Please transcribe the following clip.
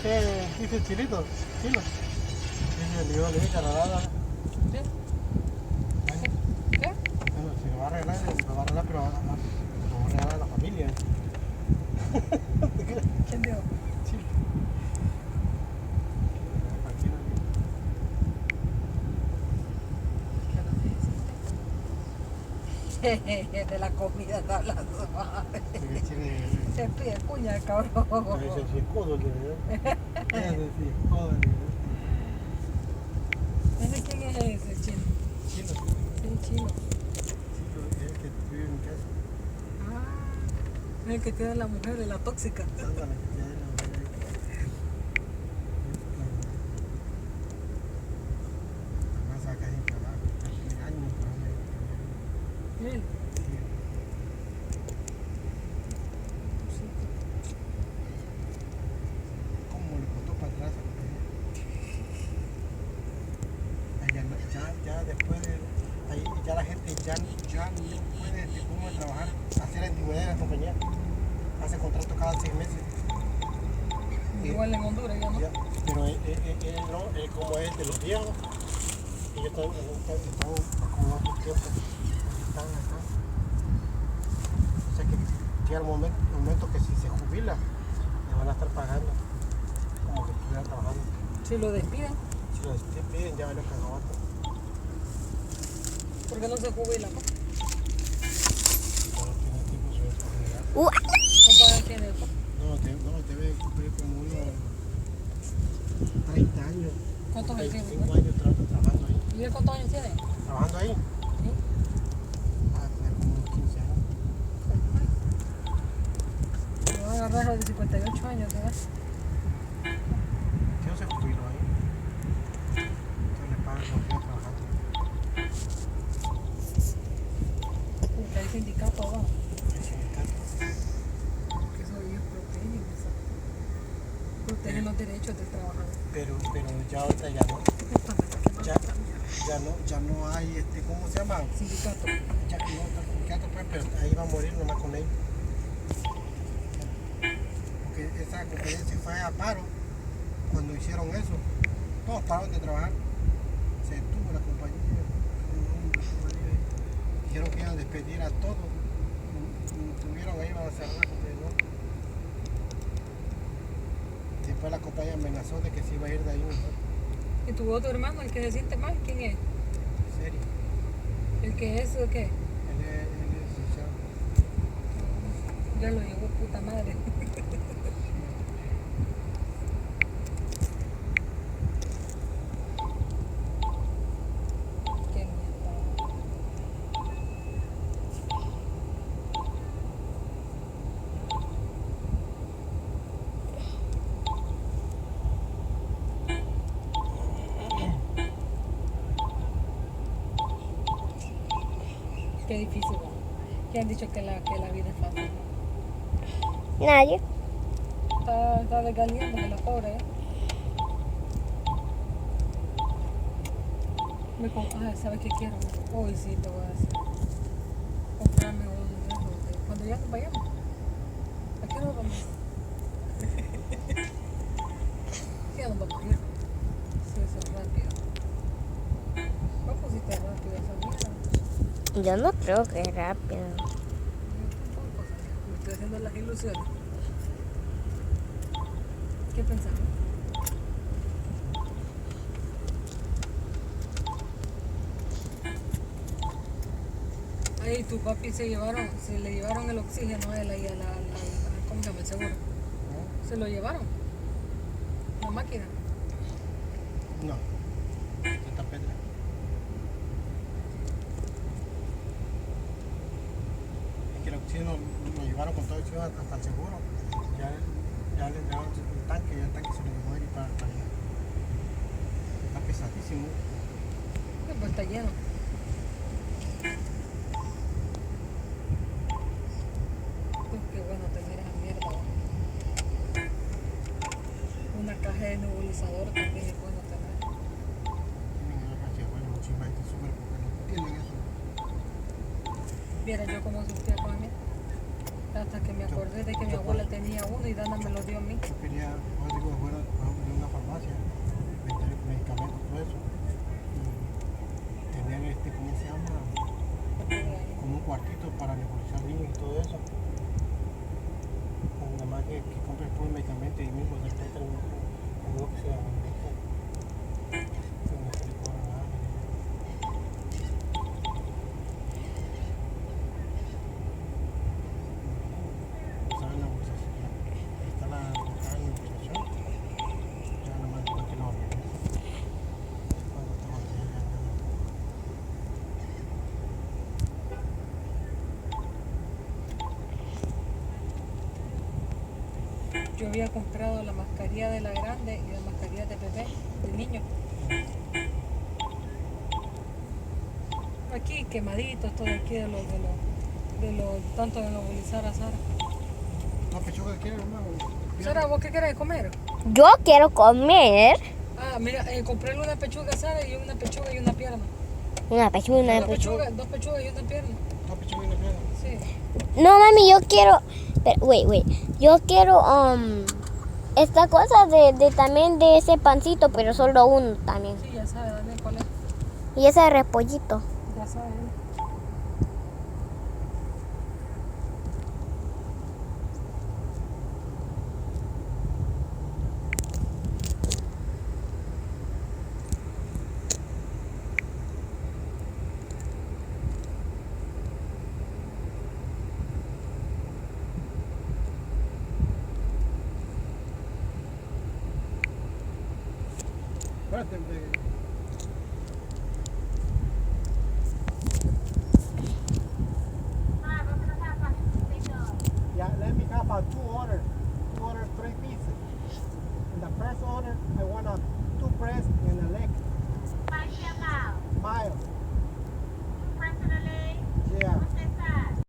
dice chilito, chilo. Dice, yo le dije carrada. ¿Sí? ¿Qué? Bueno, si lo va a arreglar, lo va a arreglar, pero lo va a regalar a la familia. ¿Quién dijo? Chilo. De la comida está hablando. Se pide cuña, cabrón. Ese sí es codo, ese sí es codo. ¿Ese quién es ese, chino? Chilo. Sí, chino. Chilo es el que vive en mi casa. Ah, es el que tiene la mujer de la tóxica. Ándale, que tiene la mujer ahí. Además saca sin trabajo, tiene años trabajando ahí. Él. ¿Cómo le costó para atrás a la mujer? Ya después de ahí, ya la gente ya no puede cómo trabajar, hacer antigüedad en la compañía. Hace contrato cada 6 meses. Igual en Honduras, ya no. Ya, pero él no, él como es de los viejos, ellos están acomodados por tiempo. Están acá. O sea que llega el momento que si se jubila, le van a estar pagando como que estuviera trabajando. Si lo despiden, Si lo despiden, ya vale que no aguanta. ¿por qué no se jubila? ¿No? No tiene tiempo de jubilar. ¿Cuántos años tiene? No, debe cumplir como unos 30 años. ¿Cuántos años tiene? 35 años trabajando ahí. ¿Y él cuántos años tiene? ¿Trabajando ahí? ¿Sí? Ah, tener como unos 15 años. Lo van a agarrar a los de 58 años, ¿verdad? ¿Qué no se jubiló ahí? Entonces le pagan por día trabajando. Porque hay sindicato abajo. El sindicato. Que eso ellos protegen eso. Protegen los derechos del trabajador. Pero ya ahorita ya no. Ya no hay, ¿cómo se llama? Sindicato. Ya no está el sindicato, pues, pero ahí va a morir nomás con él. Porque esa compañía se fue a paro cuando hicieron eso. Todos pararon de trabajar. Se detuvo la compañía. Dijeron que iban a despedir a todos. Tuvieron ahí, iban a cerrar la compañía. ¿No? Después la compañía amenazó de que se iba a ir de ahí mejor. ¿Y tu otro hermano, el que se siente mal, quién es? ¿En serio? ¿El que es o qué? Él es licenciado. Ya lo llevó puta madre. Qué mierda. Qué difícil, ¿no? ¿Quién han dicho que la vida es fácil? Nadie. Está desgaliando de la pobre, ¿eh? ¿Sabes qué quiero? Hoy sí te voy a hacer. Comprarme cuando ya nos vayamos. ¿A qué nos vamos? Ya nos vamos a ir. Sí, eso es rápido. ¿Cómo pusiste rápido esa mierda? Yo no creo que es rápido. Yo tampoco, me estoy haciendo las ilusiones. ¿Qué pensás? Ahí tu papi se le llevaron el oxígeno a él ahí a ¿cómo se llama? El seguro. ¿No? ¿Se lo llevaron? La máquina. No. Esta pedra. Es que el oxígeno lo llevaron con todo el oxígeno hasta el seguro. Ya le entregaron el tanque y el tanque se lo llevó a ir para allá. Está pesadísimo. Pues está lleno. Pues qué bueno tener esa mierda. Una caja de nebulizador también es bueno tener. Tienen una caja de bueno, muchísima gente súper porque no tienen eso. Viera yo cómo sufría con mí. Hasta que me acordé de que mi abuela tenía uno y Dana me lo dio a mí. Yo quería, yo digo, fuera de una farmacia, vender medicamentos, todo eso. Y tener ¿cómo se llama? Como un cuartito para nebulizar niños y todo eso. Nada más que compres todo el medicamento y mismo se encuentra uno que sea bonito. Que no se le cobra nada. Está la nebulización. Está la nebulización. Ya nada más no que no regrese. Cuando te volteas ya no. Yo había comprado la mascarilla de la grande y la mascarilla de bebé, de niño. Aquí quemaditos, todo aquí de los tanto de nebulizar a Sara. No, pechuga que quieres, hermano. Sara, ¿vos qué querés comer? Yo quiero comer Ah, mira, compré una pechuga a Sara y una pechuga y una pierna. una pechuga. Dos pechugas y una pierna. No, pechuga y una pierna. Sí. No, mami, yo quiero. Pero, wait. Yo quiero esta cosa de también de ese pancito, pero solo uno también. Sí, ya sabe, Daniel, cuál es. Y ese repollito. Ya sabe. Espérate, yeah, let me have two orders, 3 pieces. In the first order, I want a 2 breasts and